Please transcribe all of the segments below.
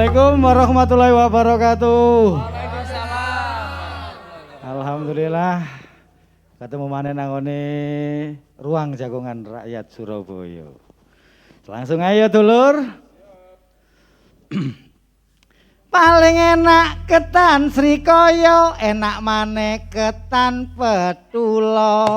Assalamualaikum warahmatullahi wabarakatuh. Waalaikumsalam. Alhamdulillah ketemu maneh nangone ruang jagongan rakyat Surabaya. Langsung ayo dulur. Paling enak ketan Srikaya, enak maneh ketan Petula.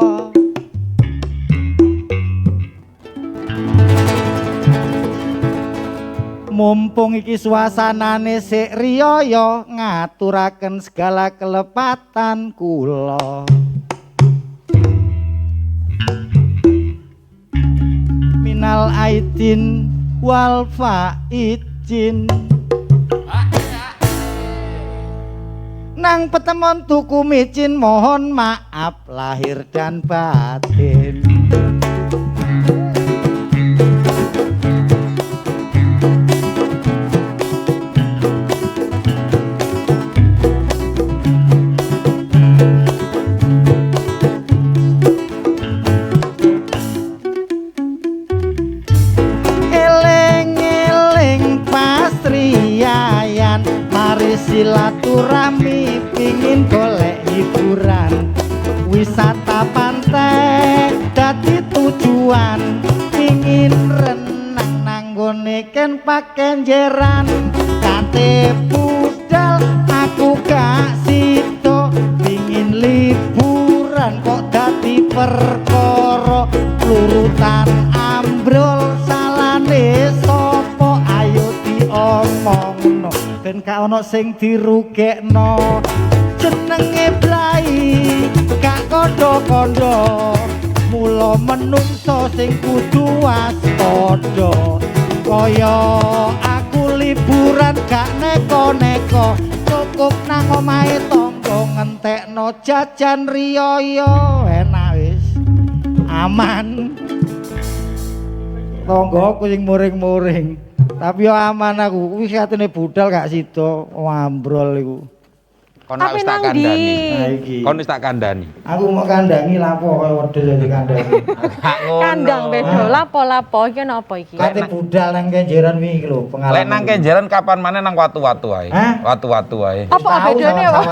Mumpung iki suasanane sik riyaya, ngaturaken segala kelepatan kula. Minal aidin wal faizin. Nang petemon tuku micin, mohon maaf lahir dan batin. Silaturahmi pingin golek hiburan, wisata pantai dadi tujuan, pingin renang nanggone ken pakenjeran, kate budal aku gak sida, pingin liburan kok dadi perkara, lurutan ambrol salane sapa ayo diomongno ben gak ono sing dirugekno, jenenge Brai gak kandha-kandha, mula menungso sing kudu waspada, kaya aku liburan gak neko-neko, cukup nang omahe tangga ngentekno jajan riyaya, enak wis aman tanggaku sing muring-muring. Tapi yo aman aku, wis katene budal gak sida, ambrol iku. Kon wis tak kandhani. Kon wis tak kandhani. Aku mau kandangi lapo kaya wedhus dadi kandhani. Kandang beda, lapo-lapo iki napa iki? Kate budal nang kenjeran wingi lho, pengalaman. Lek nang kenjeran kapan maneh nang watu-watu ae. Watu-watu ae. Apa bedane wae?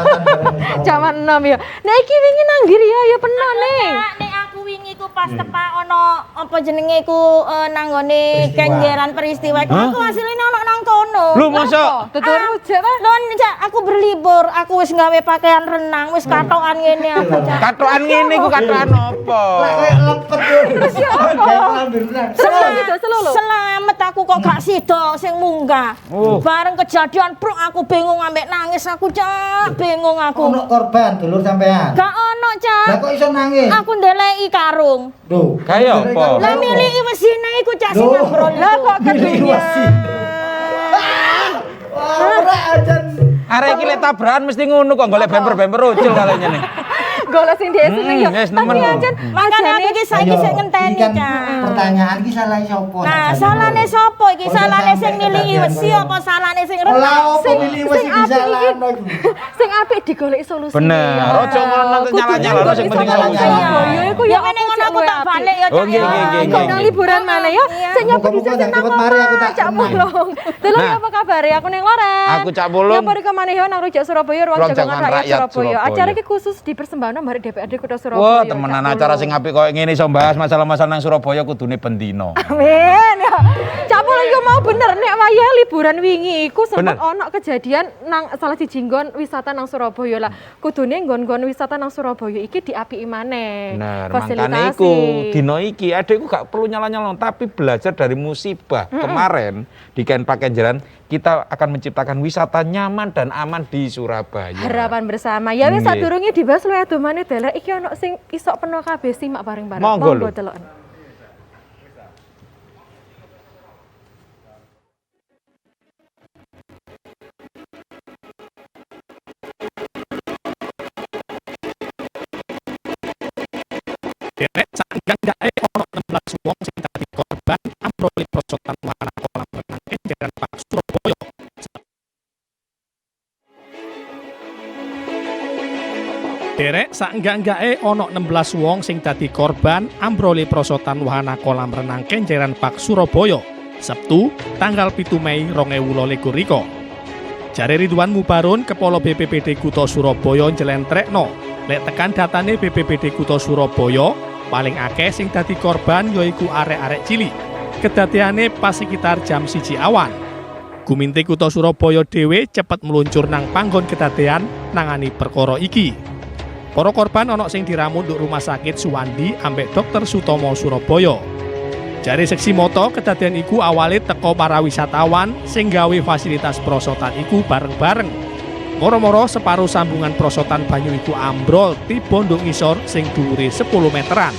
Jaman enom ya. Nek iki wingi nang ndi ya peno ning. Nek aku wingi ku pas tepak ono apa jenenge ku nanggone kenjeran peristiwa iku aku asline ono nang kono. Lho mosok Tutur rujak ta? Lho Cak, aku berlibur, aku wis gawe pakaian renang, wis katokan ngene aku Cak. katokan ngene iku katokan apa? Lah koyo lepet yo. Selamat aku kok gak sida sing munggah. Bareng kejadian bruk aku bingung ambek nangis aku Cak, bingung aku. Ono korban dulur sampean. Gak ono Cak. Lah kok iso nangis? Aku ndeleki karung. Lho, Kaya apa? Lah miliki wesine iku Cak sing ngobrol. Lah kok kedunya. Ora ajan. Arek iki lek tabrakan mesti ngono kok golek bemper-bemper ucul kalene nih. Golek sing dhewe seneng ya. Yes, Tapi nemen. aja Makane aku iki saiki sing ngenteni Kan Cak. pertanyaan iki salah sapa? Nah, salahne sapa iki? Salahne sing miliki wesi apa salahne sing renang? Lah opo milih wis disalahno iku? Sing apik digoleki solusine. Bener. Ojo ngono nyala-nyala sing penting nyala-nyala. Ya iku Ya ngene ngono aku tak balik ya Cak. Oh, nggih, nggih, nggih. Kok nang liburan mana ya? Sing nyoba Muga-muga bisa ndak cepet mari aku tak Cak tenang. Mulung. Delok Nah. apa kabar ya? Aku ning Loren. Aku Cak Mulung. Ya mari kemana ya nang Rujak Surabaya, ruang Ruang jagongan Jagongan rakyat Rakyat Surabaya. Surabaya. Acara iki khusus dipersembahkan mbari DPRD Kota Surabaya. Wah, temenan acara sing apik koyo ngene iso bahas masalah-masalah nang Surabaya kudune bendino. Amin ya. Cak Mulung yo mau bener nek wayah liburan wingi iku sempat Bener. ono kejadian nang salah siji nggon wisata nang Surabaya lah. Kudune nggon-nggon wisata nang Surabaya iki diapiki maneh. Nah, makane iku dino iki adekku gak perlu nyala-nyala tapi belajar dari musibah kemarin di Ken Pakenjeran kita akan menciptakan wisata nyaman dan aman di Surabaya. Harapan bersama. Ya wis Nggih. sadurunge dibahas luwih adomane delek iki ono sing isok peno kabeh simak bareng-bareng. Monggo lho. delok. Derek sangganggae ono 16 wong sing dadi korban ambrole prosotan warna kolam renang Kenjeran Pak Surabaya. Derek sangganggae ono 16 wong sing dadi korban ambrole prosotan wahana kolam renang Kenjeran Pak Surabaya. Sabtu, tanggal 7 Mei 2022. Jare Ridwan Mubarun, Kepala BPBD Kutha Surabaya njlentrekno, lek tekan datane BPBD Kutha Surabaya, paling akeh sing dadi korban yaiku arek-arek cilik. Kedadeane pas sekitar jam 1 awan. Guminti Kutha Surabaya dhewe cepet meluncur nang panggon kedadean nangani perkara iki. Para korban ana sing diramu nduk Rumah Sakit Suwandi ambek Dokter Sutomo Surabaya. Jare seksi moto kedadean iku awale teko para wisatawan sing gawe fasilitas prosotan iku bareng-bareng. Moro-moro separuh sambungan prosotan banyu iku ambrol tiba nduk ngisor sing dhuwure 10 meteran.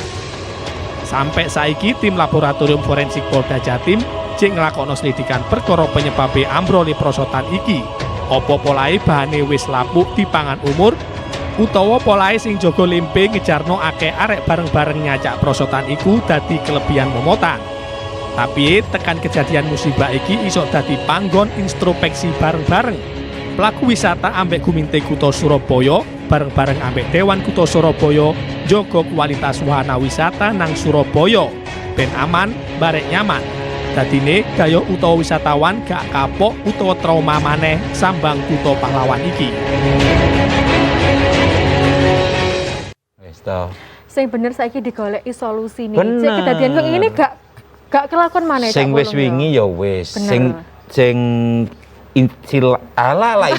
Sampai saiki tim laboratorium forensik Polda Jatim jek nglakokno selidikan perkara penyebabe ambrole prosotan iki. Apa polahe bahane wis lapuk dipangan umur utawa polahe sing jaga lempe ngejarno akeh arek bareng-bareng nyacak prosotan iku dadi kelebihan momotan. Tapi tekan kejadian musibah iki iso dadi panggon introspeksi bareng-bareng. Pelaku wisata ambek Guminti Kutha Surabaya bareng-bareng ambek Dewan Kutha Surabaya jaga kualitas wahana wisata nang Surabaya ben aman barek nyaman. Dadine gaya utawa wisatawan gak kapok utawa trauma maneh sambang kutha pahlawan iki. Sing bener saiki digoleki solusine. Bener. Cek kedadian kok ngene gak kelakon maneh. Sing wis wingi ya wis. Sing istilahnya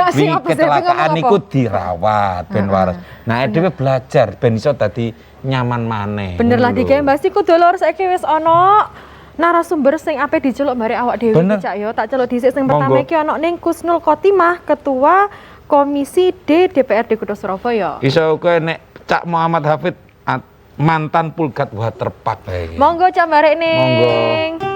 Sing apa sih, kecelakaan ngomong iku apa? dirawat ben waras. Nah, dhewe belajar ben iso dadi nyaman maneh. Bener lah dikae Mbak Siku dolor saiki wis ana narasumber sing ape diceluk barek awak dhewe iki Cak yo. Tak celuk dhisik sing pertama iki ana ning Kusnul Khotimah, Ketua Komisi D DPRD Kutha Surabaya. Iso kowe nek Cak Muhammad Hafid mantan Pulgat Waterpark bae. Monggo Cak barek ning. Monggo.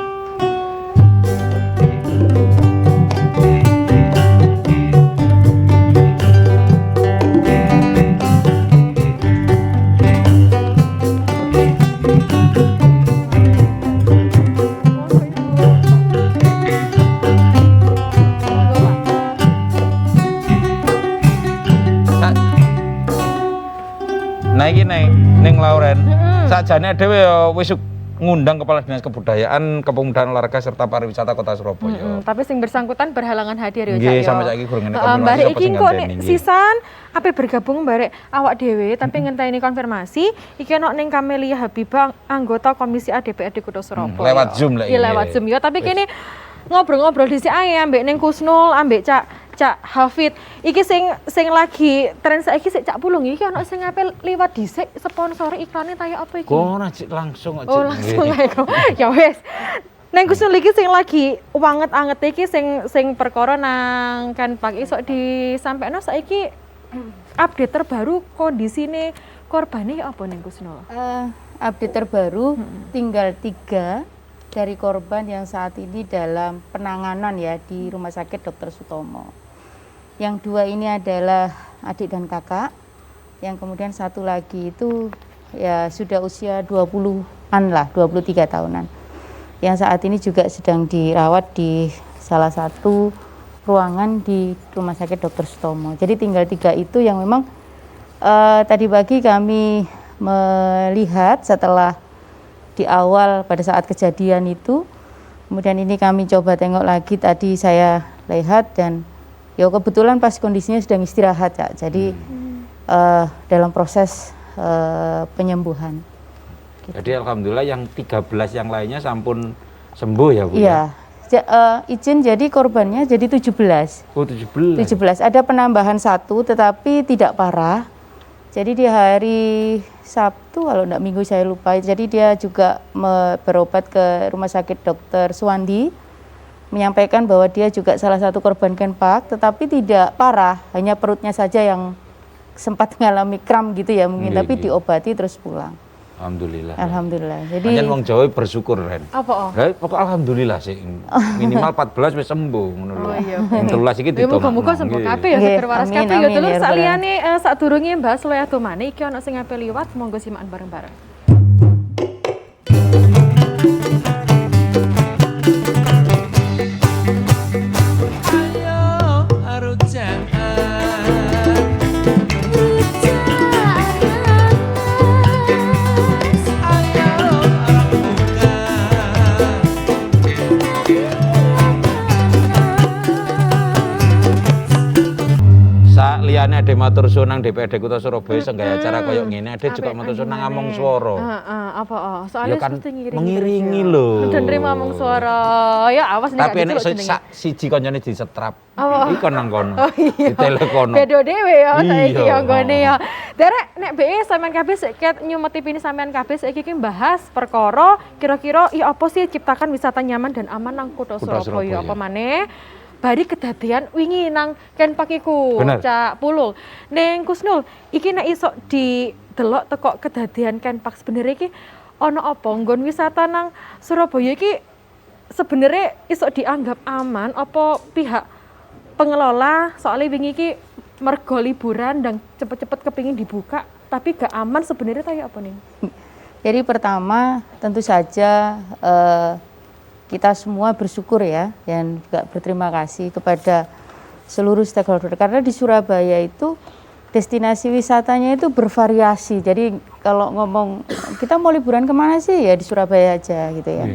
Nah iki ning Lauren. Sakjane dhewe ya wis ngundang Kepala Dinas Kebudayaan, Kepemudaan Olahraga serta Pariwisata Kota Surabaya. Tapi sing bersangkutan berhalangan hadir ya Cak yo. Nggih, sampai saiki kurang ngene konfirmasi Mbak apa iki sing kok ngandani, nggih. sisan ape bergabung barek awak dhewe tapi ngenteni konfirmasi iki ana ning Kamelia Habibah anggota Komisi A DPRD Kutha Surabaya. Lewat Zoom lah Iya ini. lewat Zoom ya, tapi kene ngobrol-ngobrol dhisik ae ambek ning Kusnul ambek Cak Hafid. Iki sing lagi tren saiki sik Cak Pulung iki ana sing ape liwat dhisik sponsor iklane kaya apa iki? Kok ora Cik, langsung aja. Oh langsung ae kok. Ya wis. Neng Kusnul iki sing lagi wanget-anget iki sing perkara nang Kenpak iso disampaikan saiki update terbaru kondisine korbane apa Neng Kusnul? Update terbaru tinggal 3 dari korban yang saat ini dalam penanganan ya di Rumah Sakit Dr. Sutomo. Yang 2 ini adalah adik dan kakak. Yang kemudian 1 lagi itu ya sudah usia 20-an lah, 23 tahunan. Yang saat ini juga sedang dirawat di salah satu ruangan di Rumah Sakit Dr. Sutomo. Jadi tinggal 3 itu yang memang tadi pagi kami melihat setelah di awal pada saat kejadian itu, kemudian ini kami coba tengok lagi tadi saya lihat dan ya kebetulan pas kondisinya sedang istirahat ya, jadi dalam proses penyembuhan. Gitu. Jadi alhamdulillah yang 13 yang lainnya sampun sembuh ya Bu? Iya, izin jadi korbannya jadi 17. Oh 17. 17, ada penambahan 1 tetapi tidak parah. Jadi di hari Sabtu, kalau enggak Minggu saya lupa, jadi dia juga berobat ke Rumah Sakit Dr. Suwandi, menyampaikan bahwa dia juga salah satu korban Kenpak, tetapi tidak parah, hanya perutnya saja yang sempat mengalami kram gitu ya mungkin, tapi diobati terus pulang. Alhamdulillah. Alhamdulillah. Jadi Hanya wong Jawa bersyukur Ren. Apa? Pokok alhamdulillah sih. Minimal 14 wis sembuh ngono lho. Oh iya. Yang 13 iki Ya muga-muga sembuh kabeh ya Nggih, seger waras amin, kabeh ya amin, dulu ya saliyane sadurunge Mbak Sloya Domane iki ana sing ape liwat monggo simakan bareng-bareng. nek ade matur suwun nang DPRD Kota Surabaya senggaya acara koyo ngene, ade juga matur suwun nang Among Swara. Apa Ya soalnya kan mesti mengiringi lho. Dan nerima Among Swara. Ya awas nek Tapi nek siji koncone disetrap. Apa? Iku nang kono. Iya. Di telekono. Bedo dhewe ya saiki Iya. ya nggone ya. Derek nek BE sampean kabeh sik ket nyumeti pini sampean kabeh saiki iki bahas perkara kira-kira ya apa sih ciptakan wisata nyaman dan aman nang Kota Kota Surabaya Surabaya. apa maneh? Bari kedadian wingi nang Kenpak iku, Bener. Cak Pulul. Ning Kusnul, iki nek iso didelok teko kedadian Kenpak sebenarnya iki ana apa nggon wisata nang Surabaya iki sebenarnya iso dianggap aman apa pihak pengelola soalnya wingi iki mergo liburan dan cepet-cepet kepingin dibuka tapi gak aman sebenarnya kayak apa nih? Jadi pertama tentu saja kita semua bersyukur ya dan juga berterima kasih kepada seluruh stakeholder karena di Surabaya itu destinasi wisatanya itu bervariasi. Jadi kalau ngomong kita mau liburan kemana sih ya di Surabaya aja gitu ya.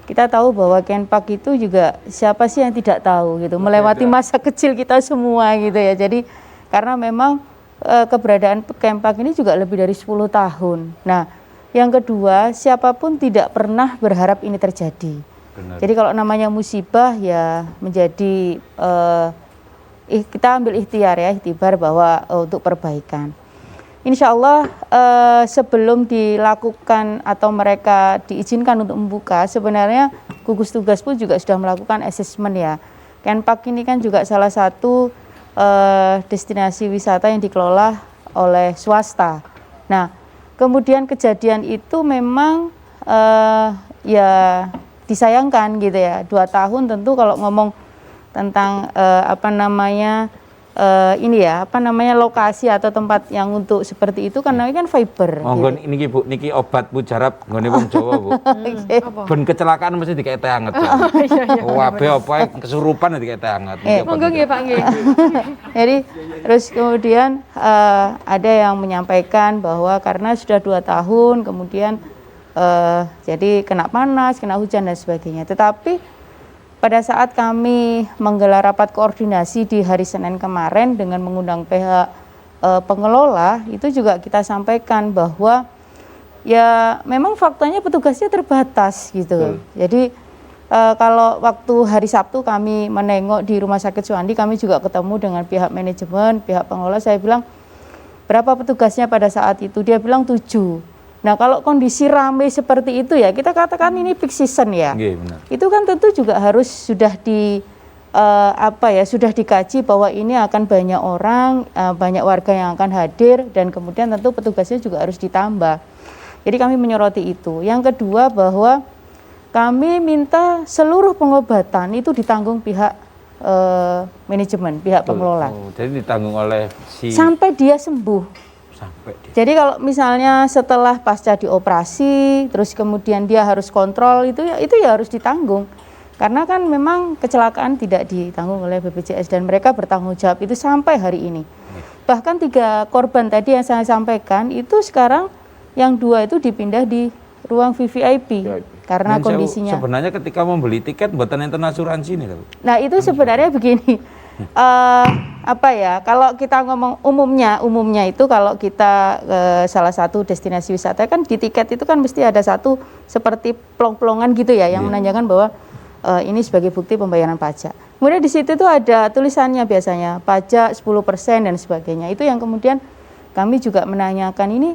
Kita tahu bahwa Kenpak itu juga siapa sih yang tidak tahu gitu, melewati masa kecil kita semua gitu ya. Jadi karena memang keberadaan Kenpak ini juga lebih dari 10 tahun. Nah, yang kedua siapapun tidak pernah berharap ini terjadi. Benar. Jadi kalau namanya musibah ya menjadi kita ambil ikhtiar ya, ikhtibar bahwa untuk perbaikan. Insya Allah sebelum dilakukan atau mereka diizinkan untuk membuka, sebenarnya gugus tugas pun juga sudah melakukan asesmen ya. Kenpak ini kan juga salah satu destinasi wisata yang dikelola oleh swasta. Nah, kemudian kejadian itu memang ya disayangkan gitu ya. 2 tahun tentu kalau ngomong tentang lokasi atau tempat yang untuk seperti itu kan namanya kan fiber. Monggo gitu. niki Bu, niki obat mujarab nggone wong Jawa, Bu. Ben kecelakaan mesti dikek teh anget. Wabe apa kesurupan dikek teh anget. Niki obat Monggo nggih Pak nggih. Jadi terus kemudian ada yang menyampaikan bahwa karena sudah 2 tahun kemudian jadi kena panas, kena hujan dan sebagainya. Tetapi pada saat kami menggelar rapat koordinasi di hari Senin kemarin dengan mengundang pihak pengelola, itu juga kita sampaikan bahwa ya memang faktanya petugasnya terbatas gitu. Jadi kalau waktu hari Sabtu kami menengok di Rumah Sakit Suwandi, kami juga ketemu dengan pihak manajemen, pihak pengelola, saya bilang berapa petugasnya pada saat itu? Dia bilang 7. Nah kalau kondisi ramai seperti itu ya kita katakan ini peak season ya. benar. Itu kan tentu juga harus sudah sudah dikaji bahwa ini akan banyak orang, banyak warga yang akan hadir dan kemudian tentu petugasnya juga harus ditambah. Jadi kami menyoroti itu. Yang kedua bahwa kami minta seluruh pengobatan itu ditanggung pihak manajemen, pihak pengelola. Jadi ditanggung oleh Sampai dia sembuh. Jadi kalau misalnya setelah pasca dioperasi, terus kemudian dia harus kontrol itu ya harus ditanggung. Karena kan memang kecelakaan tidak ditanggung oleh BPJS dan mereka bertanggung jawab itu sampai hari ini. Bahkan 3 korban tadi yang saya sampaikan itu sekarang yang 2 itu dipindah di ruang VVIP karena Dan kondisinya. Sebenarnya ketika membeli tiket buatan enten asuransi nih, Nah itu sebenarnya begini. Kalau kita ngomong umumnya itu kalau kita salah satu destinasi wisata kan di tiket itu kan mesti ada satu seperti plong-plongan gitu ya yang menandakan bahwa ini sebagai bukti pembayaran pajak. Kemudian di situ tuh ada tulisannya biasanya pajak 10% dan sebagainya. Itu yang kemudian kami juga menanyakan ini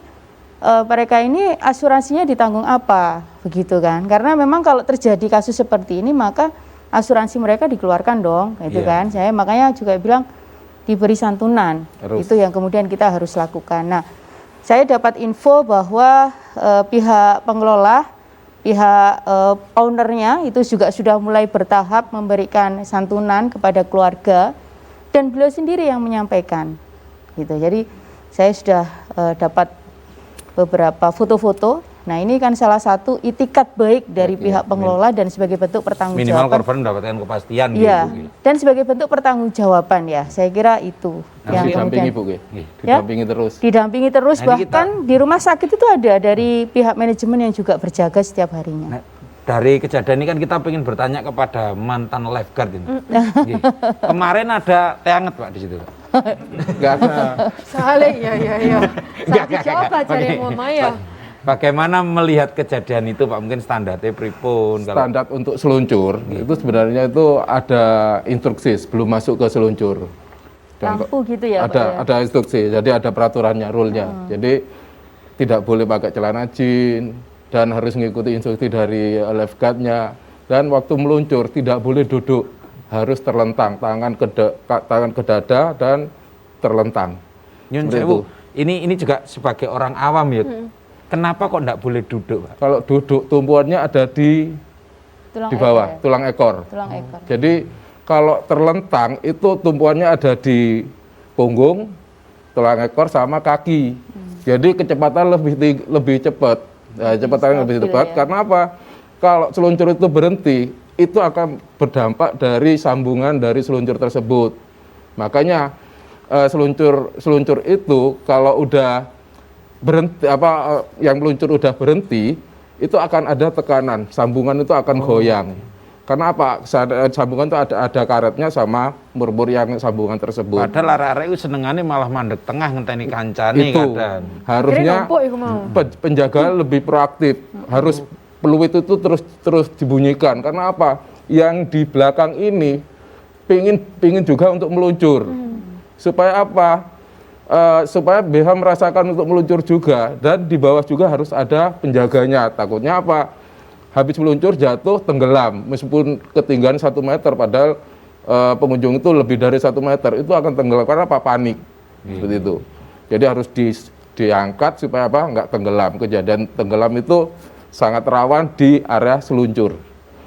mereka ini asuransinya ditanggung apa begitu kan? Karena memang kalau terjadi kasus seperti ini maka asuransi mereka dikeluarkan dong, gitu kan. Saya makanya juga bilang diberi santunan. Itu yang kemudian kita harus lakukan. Nah, saya dapat info bahwa pihak pengelola, pihak ownernya itu juga sudah mulai bertahap memberikan santunan kepada keluarga dan beliau sendiri yang menyampaikan. Gitu. Jadi saya sudah dapat beberapa foto-foto. Nah ini kan salah satu itikat baik dari pihak pengelola dan sebagai bentuk pertanggungjawaban. Minimal korban mendapatkan kepastian iya, gitu. Dan sebagai bentuk pertanggungjawaban ya, saya kira itu. Yang didampingi Bu, didampingi terus. Didampingi terus, bahkan di rumah sakit itu ada dari pihak manajemen yang juga berjaga setiap harinya. Nah, dari kejadian ini kan kita ingin bertanya kepada mantan lifeguard ini. Kemarin ada teh anget Pak di situ. Nggak ada. Soalnya ya. Saya coba cari Oke. mama ya. Bagaimana melihat kejadian itu Pak? Mungkin standarnya pripun? Standar untuk seluncur itu sebenarnya itu ada instruksi sebelum masuk ke seluncur. Lampu gitu ya, Pak, Ada ya? ada instruksi. Jadi ada peraturannya, rule-nya. Jadi tidak boleh pakai celana jeans dan harus mengikuti instruksi dari lifeguard-nya. Dan waktu meluncur tidak boleh duduk, harus terlentang, tangan ke dada dan terlentang. Nyun Seperti sewu, itu. ini juga sebagai orang awam ya. Kenapa kok enggak boleh duduk, Pak? Kalau duduk tumpuannya ada di bawah, ekor. tulang ekor. Tulang ekor. Jadi kalau terlentang itu tumpuannya ada di punggung, tulang ekor sama kaki. Jadi kecepatan lebih cepat. Nah, kecepatannya lebih stabil cepat ya. karena apa? Kalau seluncur itu berhenti, itu akan berdampak dari sambungan dari seluncur tersebut. Makanya seluncur itu kalau udah berhenti yang meluncur udah berhenti, itu akan ada tekanan, sambungan itu akan goyang. Karena apa? Sambungan itu ada karetnya sama mur-mur yang sambungan tersebut. Padahal arek-arek itu senengane malah mandek tengah ngenteni kancane Itu kadang. harusnya Numpuk iku mau. penjaga lebih proaktif, harus peluit itu terus dibunyikan. Karena apa? Yang di belakang ini pingin juga untuk meluncur. Supaya apa? Supaya bisa merasakan untuk meluncur juga, dan di bawah juga harus ada penjaganya. Takutnya apa? Habis meluncur jatuh tenggelam, meskipun ketinggian 1 meter, padahal pengunjung itu lebih dari 1 meter, itu akan tenggelam karena apa? Panik, seperti itu. Jadi harus diangkat supaya apa? Nggak tenggelam. Kejadian tenggelam itu sangat rawan di area seluncur.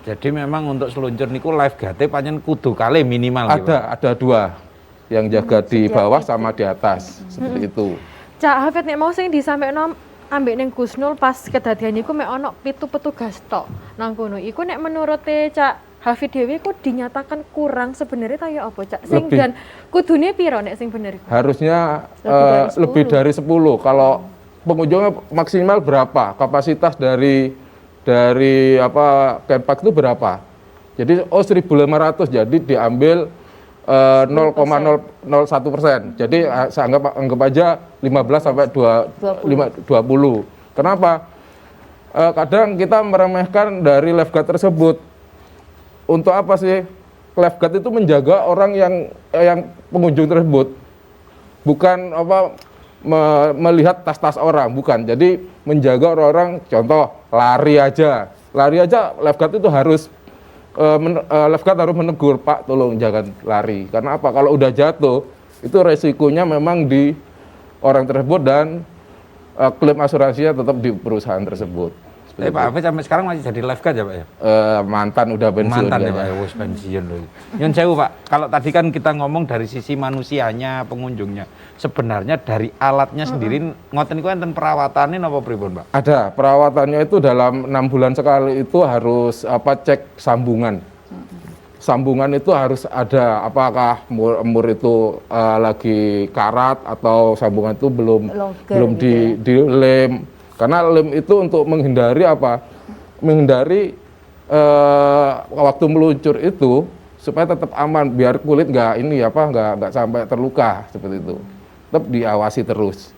Jadi memang untuk seluncur niku lifeguard-e pancen kudu kali minimal gitu, Pak. Ada 2 yang jaga di bawah sama di atas, seperti itu. Cak Hafid nek mau sing disampaikan ambek ning Gusnul pas kedadian iku mek ono 7 petugas tok nang kono. Iku nek menurut Cak Hafid dhewe iku dinyatakan kurang sebenarnya ta ya apa Cak? Sing Lebih. dan kudune piro nek sing bener iku? Harusnya Lebih dari 10. lebih dari 10. Kalau pengunjungnya maksimal berapa? Kapasitas dari Kenpak itu berapa? Jadi 1.500, jadi diambil 0,001%. Jadi saya anggap aja 15 sampai 20. Kenapa? Kadang kita meremehkan dari lifeguard tersebut. Untuk apa sih? Lifeguard itu menjaga orang yang pengunjung tersebut. Bukan melihat tas-tas orang, bukan. Jadi menjaga orang-orang, contoh lari aja lifeguard itu harus lifeguard harus menegur, Pak tolong jangan lari. Karena apa? Kalau udah jatuh itu resikonya memang di orang tersebut dan klaim asuransinya tetap di perusahaan tersebut. Seperti Tapi Pak itu. Hafid sampai sekarang masih jadi lifeguard ya Pak ya? Mantan udah pensiun. Mantan ya kayaknya. Pak, ya, wis pensiun loh. Nyun sewu Pak, kalau tadi kan kita ngomong dari sisi manusianya, pengunjungnya. Sebenarnya dari alatnya sendiri, ngoten niku enten perawatannya napa pripun Pak? Ada perawatannya itu dalam 6 bulan sekali itu harus cek sambungan. Sambungan itu harus ada, apakah mur itu lagi karat atau sambungan itu Longgar belum gitu dilem. Karena lem itu untuk menghindari apa? Menghindari waktu meluncur itu supaya tetap aman, biar kulit nggak sampai terluka seperti itu. Tetap diawasi terus.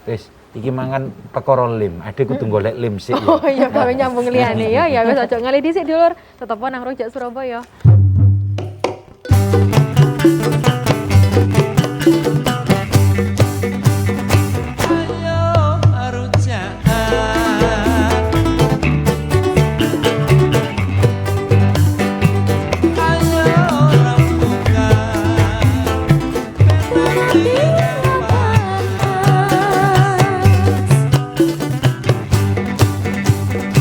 Wis, iki mangan perkara lim, ade kudu golek lim sik. Oh iya gawe nyambung liyane ya wis aja ngalih dhisik dulur. Tetep nang Rojak Surabaya.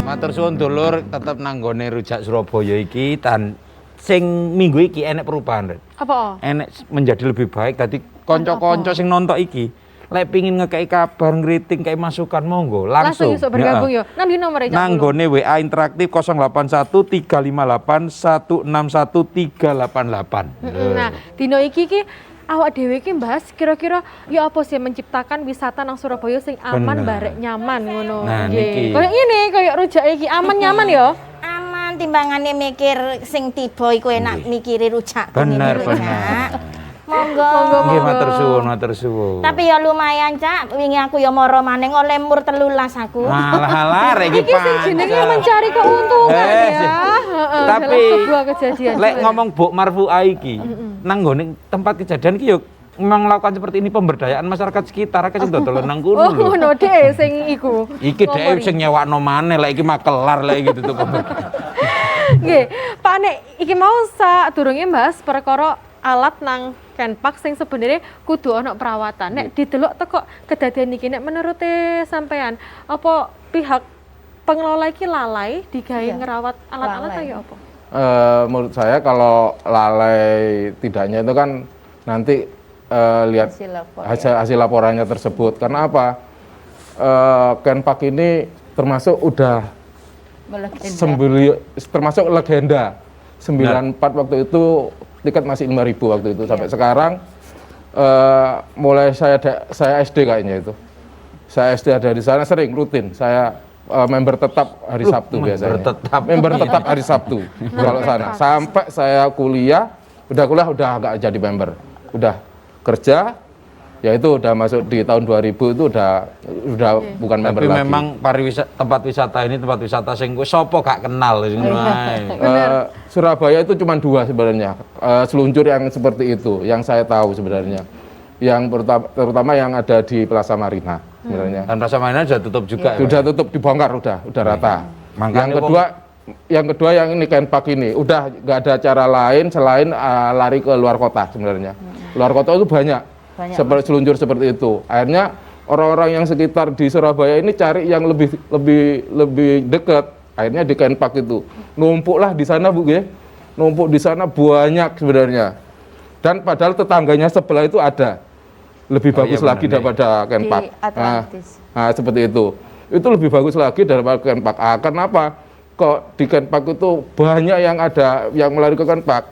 Matur suwun dulur, tetep nanggone Rujak Surabaya iki dan sing minggu iki enek perubahan. Ren. Apa? Enek menjadi lebih baik. Tadi konco-konco sing nonton iki lek pingin ngekei kabar, ngriting, kayak masukan monggo langsung. Langsung iso bergabung yo. Nang di nomor Cak. Nanggone WA interaktif 081 358 161 388. Nah, dino iki awak dhewe iki mbahas kira-kira ya apa sih menciptakan wisata nang Surabaya sing aman, Bener. barek nyaman ngono. Nah, niki. Kayak ini, kayak rujak iki aman nyaman ya. Aman timbangane mikir sing tiba iku enak mikiri rujak Bener, ngene lho, bener. Cak. Monggo. Nggih matur suwun, matur suwun. Tapi ya lumayan, Cak. Wingi aku ya moro maneh oleh mur 13 aku. Malah rek iki Iki sing jenenge mencari keuntungan Eh, ya. Heeh, tapi dalam sebuah kejadian. lek ngomong Bu Marfuah iki, nang nggone tempat kejadian ki yo melakukan seperti ini pemberdayaan masyarakat sekitar akeh sing dodolan nang Oh, kono lho. ngono deh sing iku. Iki dhewe sing nyewakno maneh lek iki mah kelar lek iki tutup pemberdayaan. Nggih, Pak Nek, iki mau sadurunge bahas perkara alat nang Kenpak sing sebenarnya kudu ana perawatan. Nek didelok teko kedadian iki nek menurut sampean apa pihak pengelola iki lalai digawe Iya, ngerawat alat-alat lalai. kayak apa? Menurut saya kalau lalai tidaknya itu kan nanti lihat Hasil lapor, hasil laporannya tersebut. Karena apa? Kenpak ini termasuk udah termasuk legenda. 94 waktu itu tiket masih 5.000 waktu itu sampai sekarang mulai saya SD kayaknya itu. Saya SD ada di sana sering rutin. Saya member tetap hari Sabtu biasanya. Member tetap hari Sabtu kalau sana. Sampai saya kuliah udah agak jadi member. Udah kerja ya itu udah masuk di tahun 2000 itu udah bukan member Tapi lagi. memang tempat wisata ini tempat wisata sing kuwi sapa gak kenal sing ngono ae. Surabaya itu cuma 2 sebenarnya seluncur yang seperti itu yang saya tahu sebenarnya. Yang terutama yang ada di Plaza Marina sebenarnya. Dan Rasa Mainan sudah tutup juga. Sudah tutup dibongkar udah rata. Makanya Yang kedua yang ini Kenpak ini udah nggak ada cara lain selain lari ke luar kota sebenarnya. Luar kota itu banyak seperti seluncur seperti itu. Akhirnya orang-orang yang sekitar di Surabaya ini cari yang lebih dekat. Akhirnya di Kenpak itu numpuklah di sana Bu ya. Numpuk di sana banyak sebenarnya. Dan padahal tetangganya sebelah itu ada lebih bagus lagi daripada Kenpak. Nah, seperti itu. Itu lebih bagus lagi daripada Kenpak. Kenapa? Kok di Kenpak itu banyak yang ada yang melari ke Kenpak.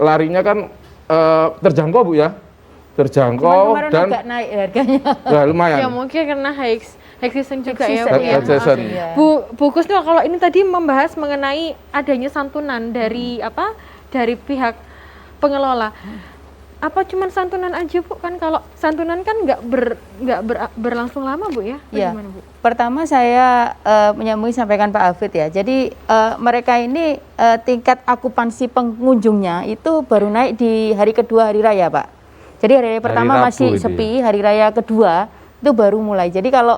Larinya kan terjangkau Bu ya. Terjangkau dan agak naik harganya. Ya lumayan. Ya mungkin karena high season juga ya, season, Bu ya. High season. Bu Kusnul, kalau ini tadi membahas mengenai adanya santunan dari dari pihak pengelola. Apa cuman santunan aja Bu? Kan kalau santunan kan nggak berlangsung lama Bu ya? Ya. Bagaimana, Bu? Pertama saya menyambungi sampaikan Pak Hafid ya. Jadi mereka ini tingkat akupansi pengunjungnya itu baru naik di hari kedua hari raya Pak. Jadi hari raya pertama Rabu masih itu sepi, hari raya kedua itu baru mulai. Jadi kalau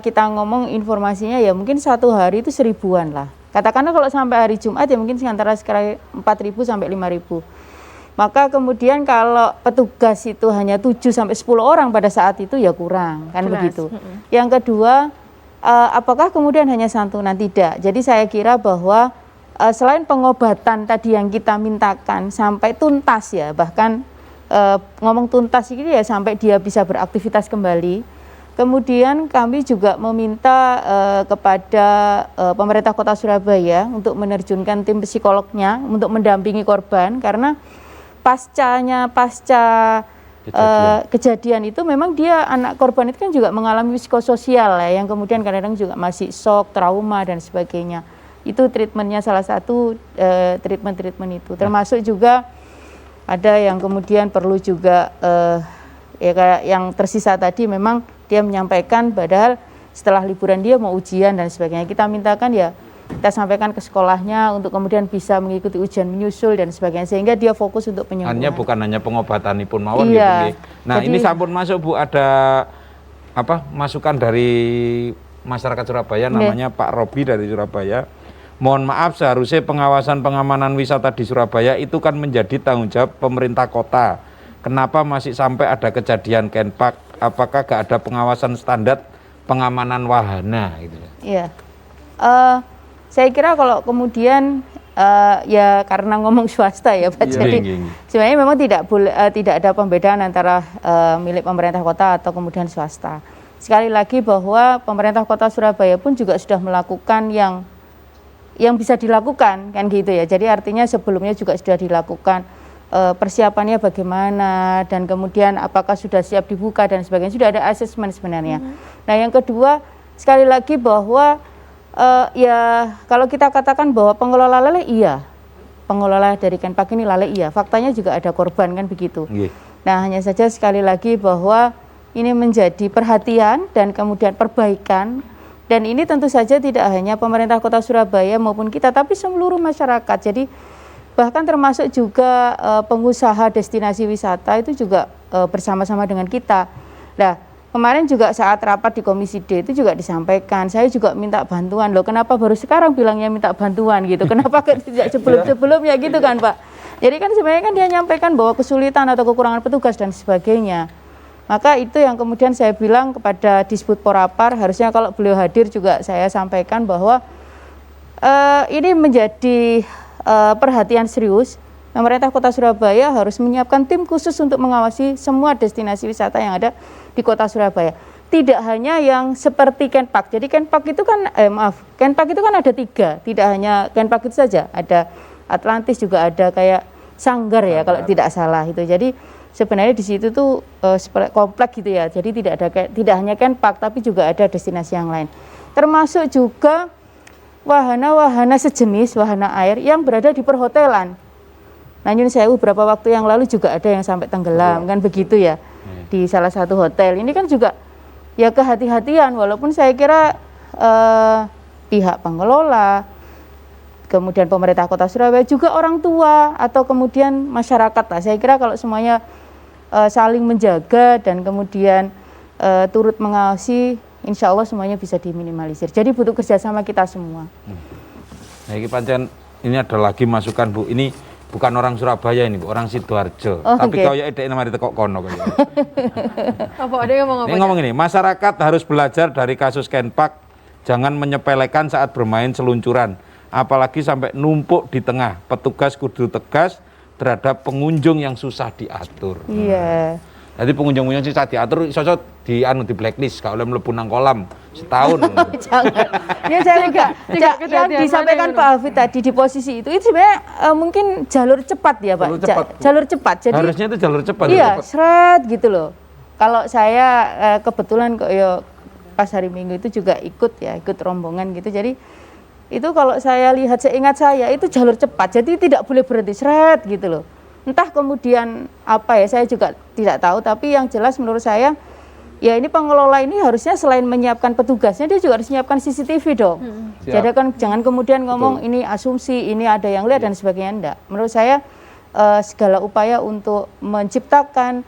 kita ngomong informasinya ya mungkin satu hari itu 1000-an lah. Katakanlah kalau sampai hari Jumat ya mungkin antara sekitar 4.000 sampai 5.000. Maka kemudian kalau petugas itu hanya 7 sampai 10 orang pada saat itu ya kurang, kan begitu. Yang kedua, apakah kemudian hanya santunan? Tidak. Jadi saya kira bahwa selain pengobatan tadi yang kita mintakan sampai tuntas ya, bahkan ngomong tuntas ini ya sampai dia bisa beraktivitas kembali. Kemudian kami juga meminta kepada pemerintah Kota Surabaya untuk menerjunkan tim psikolognya untuk mendampingi korban karena pasca kejadian itu memang dia anak korban itu kan juga mengalami psikososial ya, yang kemudian kadang-kadang juga masih shock, trauma dan sebagainya. Itu treatmentnya salah satu treatment itu. Termasuk juga ada yang kemudian perlu juga ya kayak yang tersisa tadi memang dia menyampaikan padahal setelah liburan dia mau ujian dan sebagainya. Kita mintakan ya kita sampaikan ke sekolahnya untuk kemudian bisa mengikuti ujian menyusul dan sebagainya sehingga dia fokus untuk penyembuhan. Hanya bukan hanya pengobatan pun mawon iya. gitu. Nah, Jadi, ini sampun masuk Bu, ada masukan dari masyarakat Surabaya namanya Pak Robi dari Surabaya. Mohon maaf, seharusnya pengawasan pengamanan wisata di Surabaya itu kan menjadi tanggung jawab pemerintah kota. Kenapa masih sampai ada kejadian Kenpak? Apakah gak ada pengawasan standar pengamanan wahana gitu? Iya. Saya kira kalau kemudian ya karena ngomong swasta ya Pak. Jadi sebenarnya memang tidak ada pembedaan antara milik pemerintah kota atau kemudian swasta. Sekali lagi bahwa pemerintah Kota Surabaya pun juga sudah melakukan yang bisa dilakukan kan gitu ya. Jadi artinya sebelumnya juga sudah dilakukan persiapannya bagaimana dan kemudian apakah sudah siap dibuka dan sebagainya, sudah ada asesmen sebenarnya. Nah yang kedua sekali lagi bahwa ya kalau kita katakan bahwa pengelola lalai, iya pengelola dari Kenpak ini lalai, iya, faktanya juga ada korban kan begitu. Nggih. Nah, hanya saja sekali lagi bahwa ini menjadi perhatian dan kemudian perbaikan, dan ini tentu saja tidak hanya pemerintah Kota Surabaya maupun kita, tapi seluruh masyarakat. Jadi bahkan termasuk juga pengusaha destinasi wisata itu juga bersama-sama dengan kita. Nah, kemarin juga saat rapat di Komisi D itu juga disampaikan, saya juga minta bantuan, loh kenapa baru sekarang bilangnya minta bantuan gitu, kenapa tidak sebelum-sebelumnya gitu kan Pak. Jadi kan sebenarnya kan dia nyampaikan bahwa kesulitan atau kekurangan petugas dan sebagainya. Maka itu yang kemudian saya bilang kepada Disbud Porapar, harusnya kalau beliau hadir juga saya sampaikan bahwa ini menjadi perhatian serius. Pemerintah Kota Surabaya harus menyiapkan tim khusus untuk mengawasi semua destinasi wisata yang ada di Kota Surabaya. Tidak hanya yang seperti Kenpak. Jadi Kenpak itu kan, Kenpak itu kan ada 3. Tidak hanya Kenpak itu saja. Ada Atlantis, juga ada kayak Sanggar ya kalau tidak salah itu. Jadi sebenarnya di situ tuh kompleks gitu ya. Jadi tidak hanya Kenpak, tapi juga ada destinasi yang lain. Termasuk juga wahana-wahana sejenis wahana air yang berada di perhotelan. Nah, Nyun Sewu beberapa waktu yang lalu juga ada yang sampai tenggelam kan begitu ya di salah satu hotel. Ini kan juga ya kehati-hatian, walaupun saya kira pihak pengelola, kemudian pemerintah Kota Surabaya, juga orang tua atau kemudian masyarakat lah. Saya kira kalau semuanya saling menjaga dan kemudian turut mengawasi, insya Allah semuanya bisa diminimalisir. Jadi butuh kerjasama kita semua. Nah, ini pancen ini ada lagi masukan Bu. Ini bukan orang Surabaya ini, Bu, orang Sidoarjo. Tapi okay. kaya edek mari teko kono kaya. Apa ada yang ngomong apa? Ini ngomong ini, masyarakat harus belajar dari kasus Kenpak, jangan menyepelekan saat bermain seluncuran, apalagi sampai numpuk di tengah. Petugas kudu tegas terhadap pengunjung yang susah diatur. Iya. Jadi pengunjung-pengunjung susah diatur, iso di blacklist, gak oleh mlebu nang kolam setahun. Jangan. Ya saya juga yang disampaikan Pak Hafid tadi di posisi itu sebenarnya mungkin jalur cepat ya Pak. Jalur cepat. Jadi harusnya itu jalur cepat. Iya, seret gitu loh. Kalau saya kebetulan kok ya pas hari Minggu itu juga ikut rombongan gitu. Jadi itu kalau saya lihat, seingat saya itu jalur cepat. Jadi tidak boleh berhenti seret gitu loh. Entah kemudian apa ya, saya juga tidak tahu, tapi yang jelas menurut saya ya ini pengelola ini harusnya selain menyiapkan petugasnya, dia juga harus menyiapkan CCTV dong. Jadi kan jangan kemudian ngomong ini asumsi, ini ada yang lihat dan sebagainya, enggak. Menurut saya segala upaya untuk menciptakan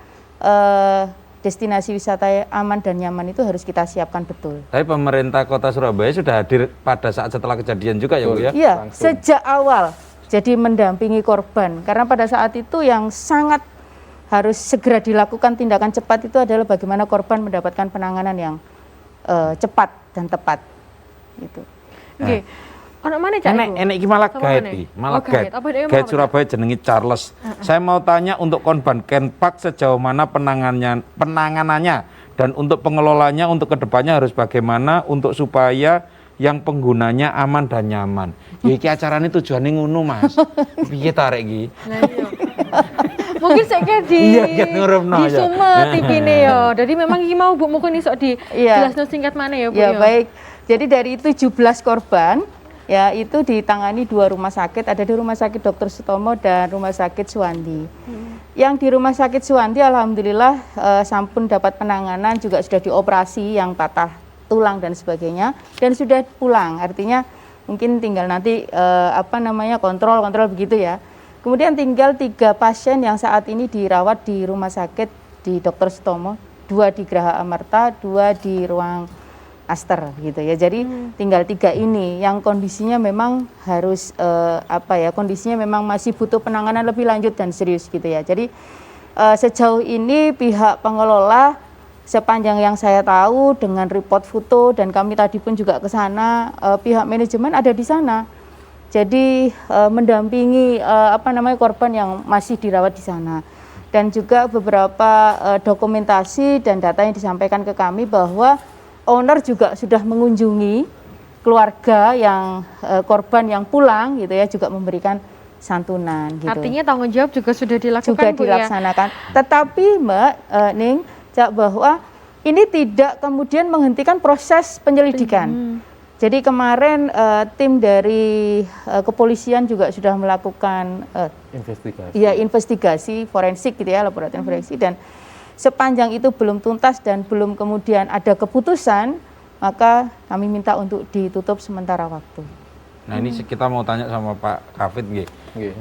destinasi wisata aman dan nyaman itu harus kita siapkan betul. Tapi pemerintah Kota Surabaya sudah hadir pada saat setelah kejadian juga ya Bu ya? Iya, sejak awal. Jadi mendampingi korban, karena pada saat itu yang sangat harus segera dilakukan tindakan cepat itu adalah bagaimana korban mendapatkan penanganan yang cepat dan tepat. Gitu. Oke. Ono mana Cak? Enek iki malah guide, guide Surabaya jenengi Charles. Saya mau tanya untuk korban Kenpak sejauh mana penanganannya dan untuk pengelolanya untuk kedepannya harus bagaimana untuk supaya yang penggunanya aman dan nyaman. Ya iki acarane tujuane ngono, Mas. Piye ta rek iki? Nah, iya. Mungkin saya di Sumet tipine ya. Jadi memang iki mau Bu mungkin iso dijelasno singkat mana ya Bu ya. Baik. Jadi dari 17 korban ya itu ditangani 2 rumah sakit, ada di Rumah Sakit Dr. Sutomo dan Rumah Sakit Suwandi. Yang di Rumah Sakit Suwandi alhamdulillah sampun dapat penanganan, juga sudah dioperasi yang patah tulang dan sebagainya dan sudah pulang, artinya mungkin tinggal nanti kontrol begitu ya. Kemudian tinggal 3 pasien yang saat ini dirawat di rumah sakit di Dr. Sutomo, 2 di Graha Amarta, 2 di ruang Aster gitu ya. Jadi tinggal 3 ini yang kondisinya memang harus kondisinya memang masih butuh penanganan lebih lanjut dan serius gitu ya. Jadi sejauh ini pihak pengelola sepanjang yang saya tahu dengan report foto dan kami tadi pun juga ke sana, pihak manajemen ada di sana. Jadi mendampingi korban yang masih dirawat di sana. Dan juga beberapa dokumentasi dan data yang disampaikan ke kami bahwa owner juga sudah mengunjungi keluarga yang korban yang pulang gitu ya, juga memberikan santunan gitu. Artinya tanggung jawab juga sudah dilakukan juga Bu, dilaksanakan. Ya? Tetapi Mbak bahwa ini tidak kemudian menghentikan proses penyelidikan. Jadi kemarin tim dari kepolisian juga sudah melakukan investigasi forensik gitu ya, laboratorium forensik, dan sepanjang itu belum tuntas dan belum kemudian ada keputusan, maka kami minta untuk ditutup sementara waktu. Nah ini kita mau tanya sama Pak Kafid nggih. Nggih.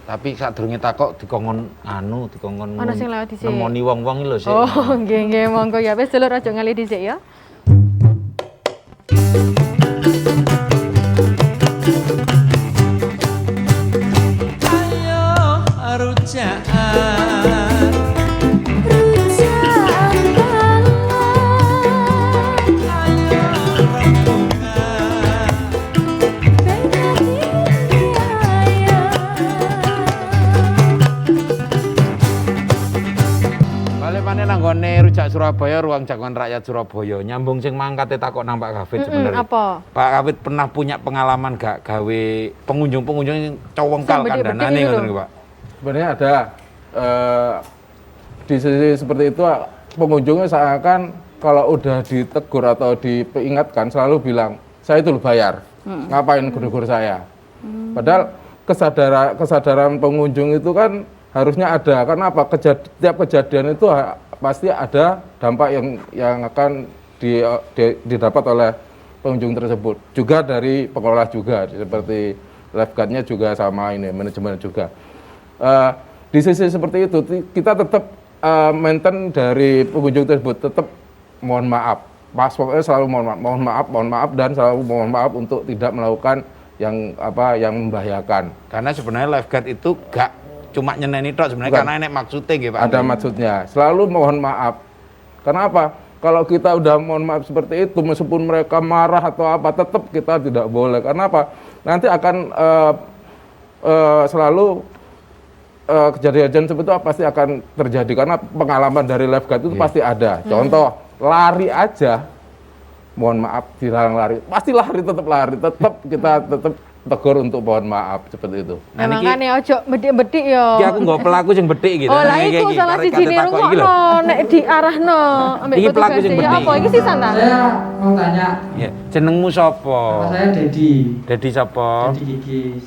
Tapi sadurunge takok dikongkon Ana sing lewat dhisik. nemoni wong-wong iki lho sik. Oh, nggih monggo ya wis dulur aja ngali dhisik ya. Balik maneh nanggone Rujak Surabaya, ruang jagoan rakyat Surabaya. Nyambung sing mangkate takok nang Pak Kafid sebenarnya. Apa? Pak Kafid pernah punya pengalaman gak gawe pengunjung-pengunjung yang cowongkal Sing bedhek-bedhek kandhane itu ngoten lho. niku, Pak? Sebenarnya ada di sisi seperti itu pengunjungnya seakan kalau udah ditegur atau diingatkan selalu bilang saya itu bayar, ngapain guru-guru saya. Padahal kesadaran pengunjung itu kan harusnya ada, karena apa? Tiap kejadian itu pasti ada dampak yang akan didapat oleh pengunjung tersebut. Juga dari pengelola juga, seperti lifeguardnya juga sama ini, manajemen juga. Di sisi seperti itu kita tetap maintain dari pengunjung tersebut, tetap mohon maaf. Pokoknya selalu mohon maaf dan selalu mohon maaf untuk tidak melakukan yang membahayakan. Karena sebenarnya lifeguard itu gak cuma nyeneni tok sebenarnya, Bukan. karena enek maksudnya gitu Pak. Ada maksudnya. Selalu mohon maaf. Karena apa? Kalau kita udah mohon maaf seperti itu, meskipun mereka marah atau apa, tetap kita tidak boleh. Karena apa? Nanti akan selalu kejadian seperti itu pasti akan terjadi. Karena pengalaman dari lifeguard itu pasti ada. Contoh, lari aja, mohon maaf, dilarang lari. Pasti lari, tetap lari. Tetap kita tetap tegur untuk mohon maaf seperti itu. Nah, niki Makane ojo bedik-bedik ya. iki aku nggak pelaku sing betik gitu. Oh lah Nah, iku iki, salah kare- siji kate ne takok iki lho. rungokno nek diarahno ambek Iki pelaku sing petugas. Ya bedik. apa iki sih Santa? Saya mau tanya, Iya, jenengmu sapa? nama saya Dedi. Dedi sapa? Dedi Gigis.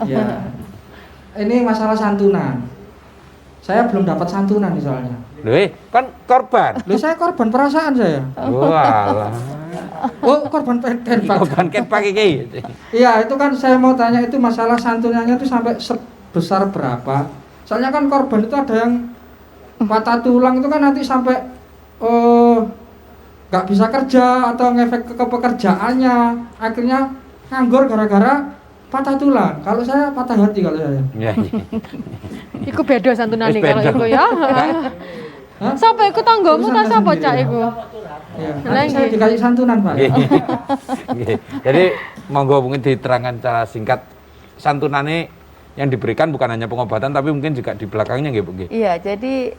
Ya. Ini masalah santunan. Saya belum dapat santunan nih soalnya. Lho, kan korban. Loh, saya korban perasaan saya. Walah. Oh, korban peten, Pak. Korban ketpak iki. Iya, itu kan saya mau tanya itu masalah santunannya itu sampai sebesar berapa? Soalnya kan korban itu ada yang patah tulang itu kan nanti sampai nggak bisa kerja atau ngefek ke pekerjaannya, akhirnya nganggur gara-gara patah tulang. Kalau saya patah hati kalau saya. Iya. Iku beda santunane Wis kalau beda. iku ya. Hah? Sapa iku tanggomu ta sapa cak iku? Iya, Lah, nanti saya nggih. dikasih santunan, Pak. Nggih. Jadi monggo mungkin diterangkan secara singkat santunane yang diberikan bukan hanya pengobatan tapi mungkin juga di belakangnya nggih Bu nggih. Iya, jadi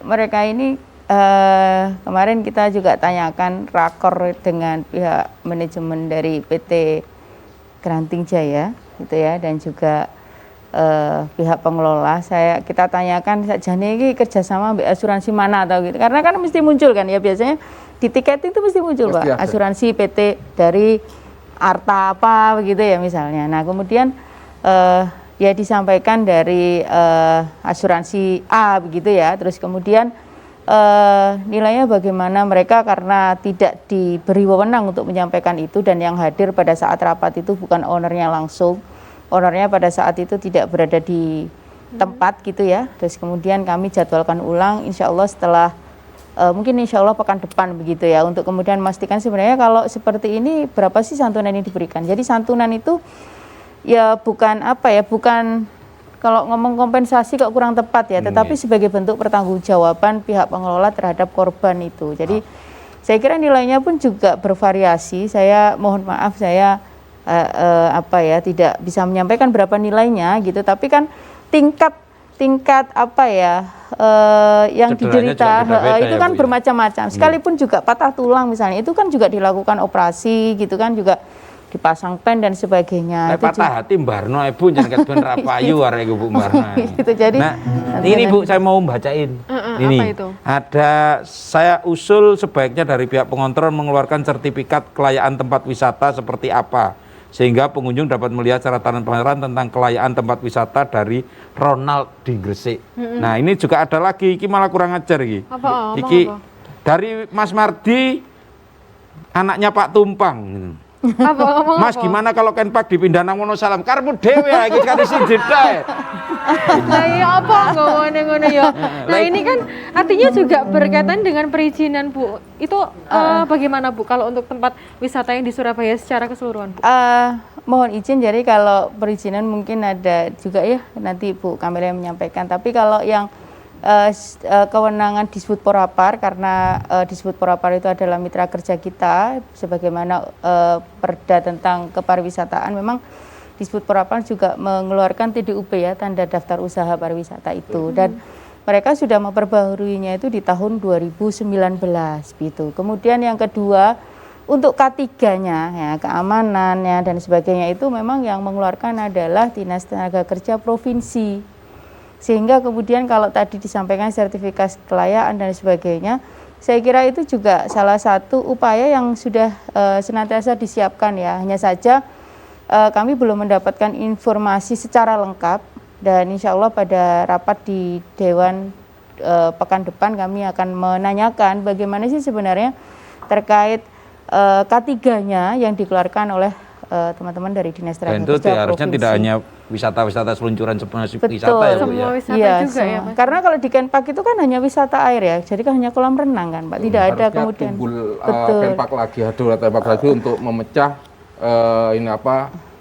mereka ini kemarin kita juga tanyakan rakor dengan pihak manajemen dari PT Granting Jaya, gitu ya, dan juga pihak pengelola. Kita tanyakan sajane iki kerjasama mbak asuransi mana atau gitu, karena kan mesti muncul kan ya, biasanya di tiketing itu mesti muncul Pasti Pak, ada. asuransi PT dari Arta apa begitu ya misalnya. Nah kemudian ya disampaikan dari asuransi A begitu ya, terus kemudian nilainya bagaimana, mereka karena tidak diberi wewenang untuk menyampaikan itu, dan yang hadir pada saat rapat itu bukan ownernya langsung, ownernya pada saat itu tidak berada di tempat gitu ya. Terus kemudian kami jadwalkan ulang, insya Allah setelah mungkin insya Allah pekan depan begitu ya, untuk kemudian memastikan sebenarnya kalau seperti ini berapa sih santunan yang diberikan. Jadi santunan itu ya bukan apa ya, bukan kalau ngomong kompensasi kok kurang tepat ya, tetapi sebagai bentuk pertanggungjawaban pihak pengelola terhadap korban itu. Jadi saya kira nilainya pun juga bervariasi. Saya mohon maaf saya tidak bisa menyampaikan berapa nilainya gitu, tapi kan tingkat apa ya yang Cederanya diderita juga beda-beda itu ya, kan Bu, ya? bermacam-macam. Sekalipun juga patah tulang misalnya itu kan juga dilakukan operasi gitu kan, juga dipasang pen dan sebagainya. Patah hati Mbarno Ibu jangan kesben rapayu arek Bu Mbarno. Gitu, jadi nah, ini Bu saya mau bacain. Ini apa itu? ada saya usul sebaiknya dari pihak pengontrol mengeluarkan sertifikat kelayaan tempat wisata seperti apa sehingga pengunjung dapat melihat secara transparan tentang kelayaan tempat wisata dari Ronald di Gresik. Nah, ini juga ada lagi, iki malah kurang ajar iki. Apa? Iki dari Mas Mardi anaknya Pak Tumpang. Apa? Mas gimana kalau Kenpak dipindah nang Wonosalam? Karepmu dhewe ya iki kan isi jeda. Nah, iya apa ngono ya. Nah, ini kan artinya juga berkaitan dengan perizinan, Bu. Itu bagaimana, Bu, kalau untuk tempat wisata yang di Surabaya secara keseluruhan, Bu? Mohon izin, jadi kalau perizinan mungkin ada juga ya, nanti Bu Kamila yang menyampaikan. Tapi kalau yang kewenangan Disbud Porapar, karena Disbud Porapar itu adalah mitra kerja kita, sebagaimana Perda tentang kepariwisataan, memang Disbud Porapar juga mengeluarkan TDUP ya, tanda daftar usaha pariwisata itu, dan mereka sudah memperbaharuinya itu di tahun 2019 gitu. Kemudian yang kedua, untuk K3-nya ya, keamanannya dan sebagainya itu memang yang mengeluarkan adalah Dinas Tenaga Kerja Provinsi. Sehingga kemudian kalau tadi disampaikan sertifikasi kelayaan dan sebagainya, saya kira itu juga salah satu upaya yang sudah senantiasa disiapkan ya. Hanya saja kami belum mendapatkan informasi secara lengkap, dan insya Allah pada rapat di Dewan pekan depan kami akan menanyakan bagaimana sih sebenarnya terkait K3-nya yang dikeluarkan oleh teman-teman dari Dinas Tenaga Dan itu Kerja harusnya Provinsi. tidak hanya wisata-wisata seluncuran sebenarnya wisata ya Bu ya. Semua wisata Iya, juga ya, semua. Mas? Karena kalau di Kenpak itu kan hanya wisata air ya, jadi kan hanya kolam renang kan Pak, tidak ada Harusnya kemudian. timbul Betul. Kenpak lagi, Kenpak lagi untuk memecah ini apa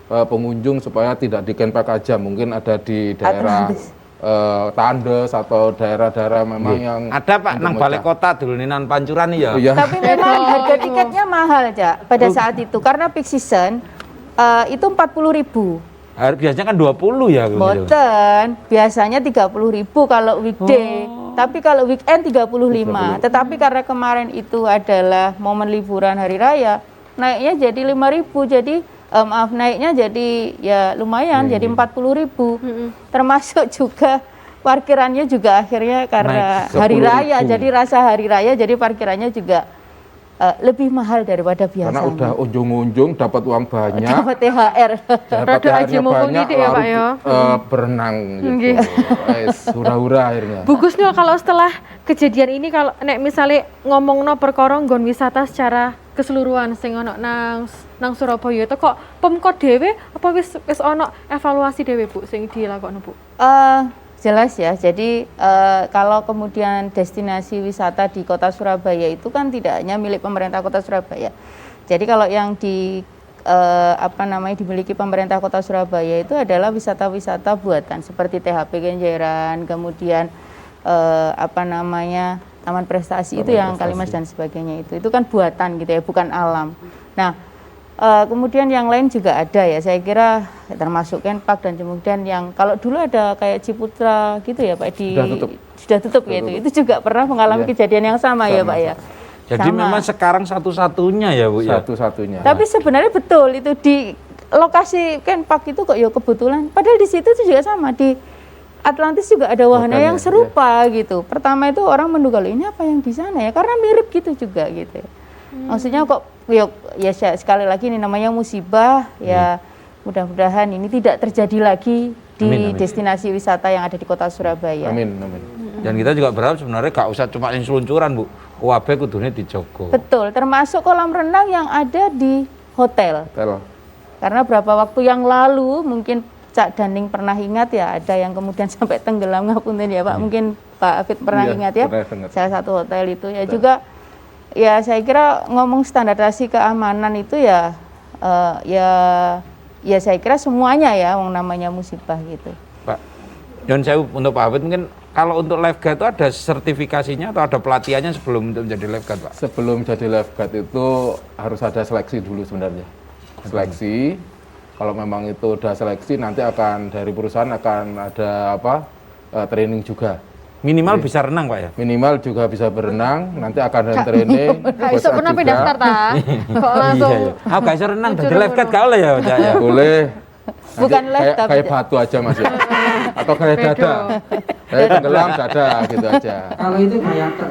pengunjung supaya tidak di Kenpak aja, mungkin ada di daerah Tandes atau daerah-daerah memang yang Ada Pak nang untuk balai memecah. kota dulunan Pancuran ya. Iya. Tapi memang harga tiketnya mahal Cak pada saat itu, karena peak season itu 40.000. Biasanya kan 20 ya gitu. Boten, biasanya 30.000 kalau weekday. Tapi kalau weekend 35. Tetapi karena kemarin itu adalah momen liburan hari raya, naiknya jadi 5.000. Jadi naiknya jadi ya lumayan, jadi 40.000. Termasuk juga parkirannya juga akhirnya karena Naik hari 10.000. raya, jadi rasa hari raya, jadi parkirannya juga lebih mahal daripada biasanya. Karena udah ujung-ujung dapat uang banyak, Dapat THR. dapat Rada THR-nya aji mumpung banyak, gitu ya, Pak, lalu ya. berenang gitu. Hura-hura akhirnya. Bagus nih kalau setelah kejadian ini, kalau nek misalnya ngomongno perkara nggon wisata secara keseluruhan sing ono nang Surabaya itu kok Pemkot dhewe apa wis ono evaluasi dhewe Bu sing dilakoni Bu? Jelas ya, jadi kalau kemudian destinasi wisata di kota Surabaya itu kan tidak hanya milik pemerintah kota Surabaya. Jadi kalau yang dimiliki pemerintah kota Surabaya itu adalah wisata-wisata buatan seperti THP Kenjeran, kemudian Taman Prestasi itu yang Kalimas dan sebagainya itu kan buatan gitu ya, bukan alam. Nah, kemudian yang lain juga ada ya, saya kira termasuk Kenpak, dan kemudian yang kalau dulu ada kayak Ciputra gitu ya Pak, sudah tutup gitu. Itu juga pernah mengalami kejadian yang sama ya Pak ya. Jadi Sama. memang sekarang satu-satunya ya Bu ya. Satu-satunya. Tapi sebenarnya betul itu di lokasi Kenpak itu kok ya kebetulan. Padahal di situ juga sama, di Atlantis juga ada wahana yang serupa gitu. Pertama itu orang menduga ini apa yang di sana ya, karena mirip gitu juga gitu. Maksudnya kok ya sekali lagi ini namanya musibah ya, mudah-mudahan ini tidak terjadi lagi di Amin. destinasi wisata yang ada di kota Surabaya. Amin. Dan kita juga berharap sebenarnya gak usah cuma yang seluncuran Bu. Kabeh kudune dijogo. Betul, termasuk kolam renang yang ada di hotel. Karena beberapa waktu yang lalu mungkin Cak Daning pernah ingat ya, ada yang kemudian sampai tenggelam, ngapunten ya Pak, mungkin Pak Afid pernah ingat ya, salah satu hotel itu ya juga. Ya saya kira ngomong standarisasi keamanan itu ya saya kira semuanya ya, yang namanya musibah gitu. Pak, Yon Sewu untuk Pak Afid, mungkin kalau untuk lifeguard itu ada sertifikasinya atau ada pelatihannya sebelum menjadi lifeguard Pak? Sebelum jadi lifeguard itu harus ada seleksi dulu sebenarnya. Seleksi, kalau memang itu udah seleksi nanti akan dari perusahaan akan ada training juga. Minimal bisa renang Pak ya? Minimal juga bisa berenang, nanti akan ada training. Iso pernah pindah daftar ta? Kok langsung Aku gak bisa renang, jadi lifeguard gak oleh ya Cak ya? Boleh. Bukan Nanti live, tapi- kayak batu aja Mas ya. Atau kayak dada. Kayak tenggelam dada gitu aja. Kalau itu kayaker.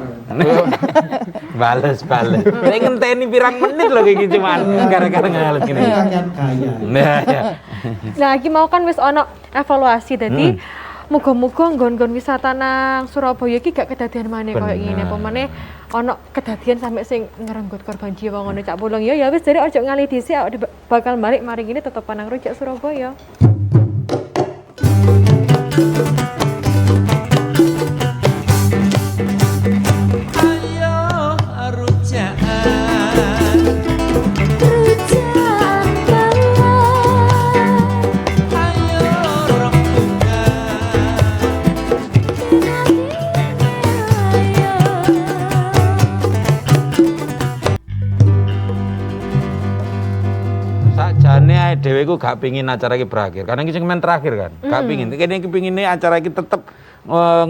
Bales. Saya ngenteni pirang menit loh kayak gitu cuman gara-gara ngalet gini. Nah, ya. Nah, iki mau kan wis ono evaluasi dadi muga-muga nggon-nggon wisata nang Surabaya iki gak kedadian maneh koyo ngene apa maneh ono kedadian sampe sing ngerenggut korban jiwa ngono Cak Pulung ya wis dari ojo ngali dhisik awake bakal balik mari ngene tetep nang rujak Surabaya. Sakjane dhewe ku gak pingin acara iki berakhir. Karena iki segmen terakhir kan. Gak pingin. Kene iki pingine acara iki tetep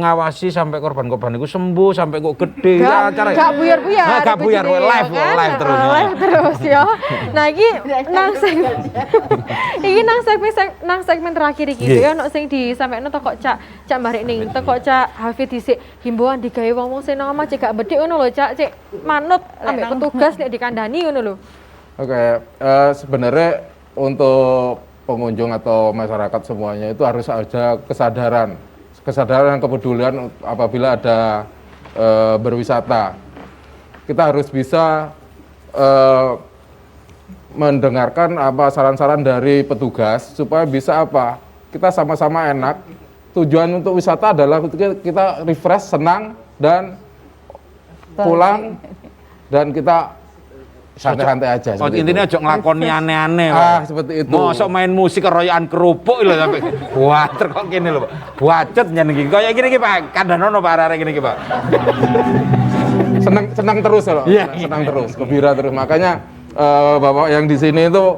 ngawasi sampai korban-korban itu sembuh sampai kok gede ya acara. Gak buyar-buyar. Gak buyar live terus. Live terus ya. Nah iki nang segmen terakhir iki ya ono sing disampaikan teko Cak Marik ning teko Cak Hafid dhisik himbauan digawe wong-wong sing nang omah cek gak bedhik ngono lho Cak cek manut ambek petugas nek dikandani ngono lho. Oke, sebenarnya untuk pengunjung atau masyarakat semuanya itu harus ada kesadaran dan kepedulian apabila ada berwisata. Kita harus bisa mendengarkan apa saran-saran dari petugas supaya bisa apa? Kita sama-sama enak. Tujuan untuk wisata adalah kita refresh, senang dan pulang dan kita santai-santai aja. Oh, intinya ojo nglakoni aneh-aneh. Seperti itu. Mosok main musik royokan kerupuk lho sampe buater kok kene lho, Pak. Buacet nyen iki. Kaya gini iki, Pak. Kandhanono Pak arek gini iki, Pak. Senang terus loh. Iya. Senang terus, gembira terus. Makanya Bapak yang di sini itu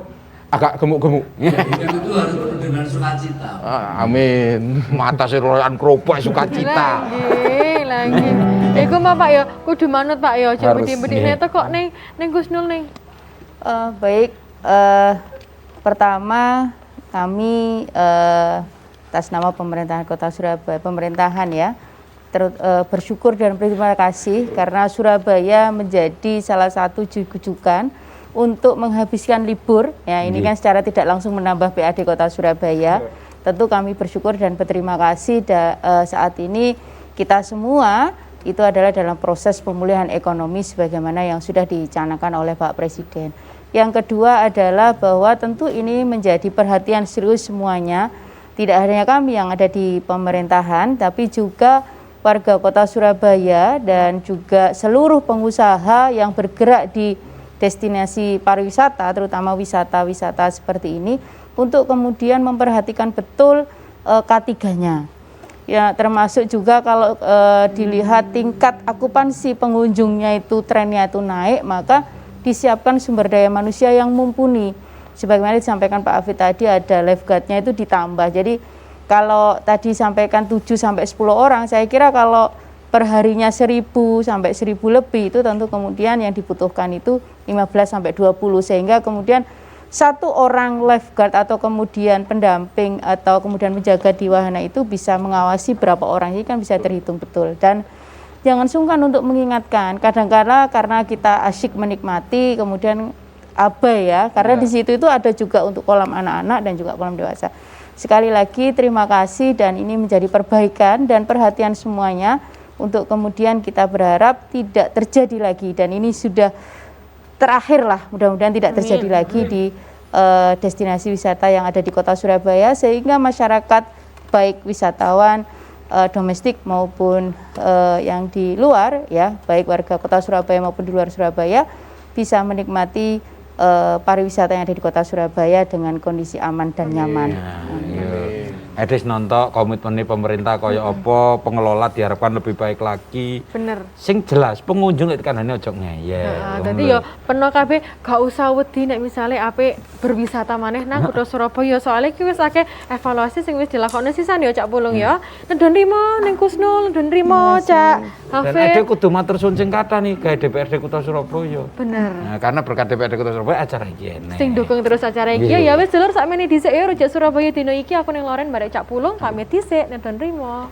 agak gemuk-gemuk. Itu harus penuh dengan sukacita. Amin. Mata sing royokan kerupuk sukacita. Lagi. Iku mah Pak ya, kudu manut Pak ya, aja Harus, bedik-bedikne kok ning Gus Nul ning. Baik, pertama kami atas nama pemerintahan Kota Surabaya, pemerintahan ya, bersyukur dan berterima kasih karena Surabaya menjadi salah satu jujukan untuk menghabiskan libur. Ya, ini kan secara tidak langsung menambah PAD Kota Surabaya. Tentu kami bersyukur dan berterima kasih saat ini kita semua itu adalah dalam proses pemulihan ekonomi sebagaimana yang sudah dicanangkan oleh Pak Presiden. Yang kedua adalah bahwa tentu ini menjadi perhatian serius semuanya, tidak hanya kami yang ada di pemerintahan, tapi juga warga Kota Surabaya dan juga seluruh pengusaha yang bergerak di destinasi pariwisata, terutama wisata-wisata seperti ini, untuk kemudian memperhatikan betul K3-nya. Ya, termasuk juga kalau dilihat tingkat akupansi pengunjungnya itu trennya itu naik, maka disiapkan sumber daya manusia yang mumpuni. Sebagaimana disampaikan Pak Hafid tadi, ada lifeguard-nya itu ditambah. Jadi kalau tadi sampaikan 7 sampai 10 orang, saya kira kalau perharinya 1.000 sampai 1.000 lebih itu tentu kemudian yang dibutuhkan itu 15 sampai 20, sehingga kemudian satu orang lifeguard atau kemudian pendamping atau kemudian menjaga di wahana itu bisa mengawasi berapa orang, ini kan bisa terhitung betul. Dan jangan sungkan untuk mengingatkan, kadang-kala karena kita asyik menikmati kemudian abai ya, karena di situ itu ada juga untuk kolam anak-anak dan juga kolam dewasa. Sekali lagi terima kasih, dan ini menjadi perbaikan dan perhatian semuanya untuk kemudian kita berharap tidak terjadi lagi, dan ini sudah terakhir lah, mudah-mudahan tidak terjadi lagi di destinasi wisata yang ada di Kota Surabaya, sehingga masyarakat baik wisatawan domestik maupun yang di luar ya, baik warga Kota Surabaya maupun di luar Surabaya bisa menikmati pariwisata yang ada di Kota Surabaya dengan kondisi aman dan nyaman. Amin. Edis nonton komitmen pemerintah kaya apa, pengelola diharapkan lebih baik lagi. Bener. Sing jelas pengunjung itu kan ojo ngeyel. Dadi yo peno kabeh gak usah wedi nek misale ape berwisata maneh nang Kutha Surabaya soalnya iki wis akeh evaluasi sing wis dilakoni sisan yo Cak Pulung ya. Nedon rimo ning Kusnul, nedon rimo Cak Dan Ede Hafid. kudu matur suwun sing kathah nih gawe DPRD Kota Surabaya. Bener. Nah, karena berkat DPRD Kota Surabaya acara iki enek. Sing dukung terus acara iki Iya. ya wis dulur sakmene dhisik ya rujak Surabaya dino iki aku ning Loren barek Cak Pulung pamit dhisik nedon rimo.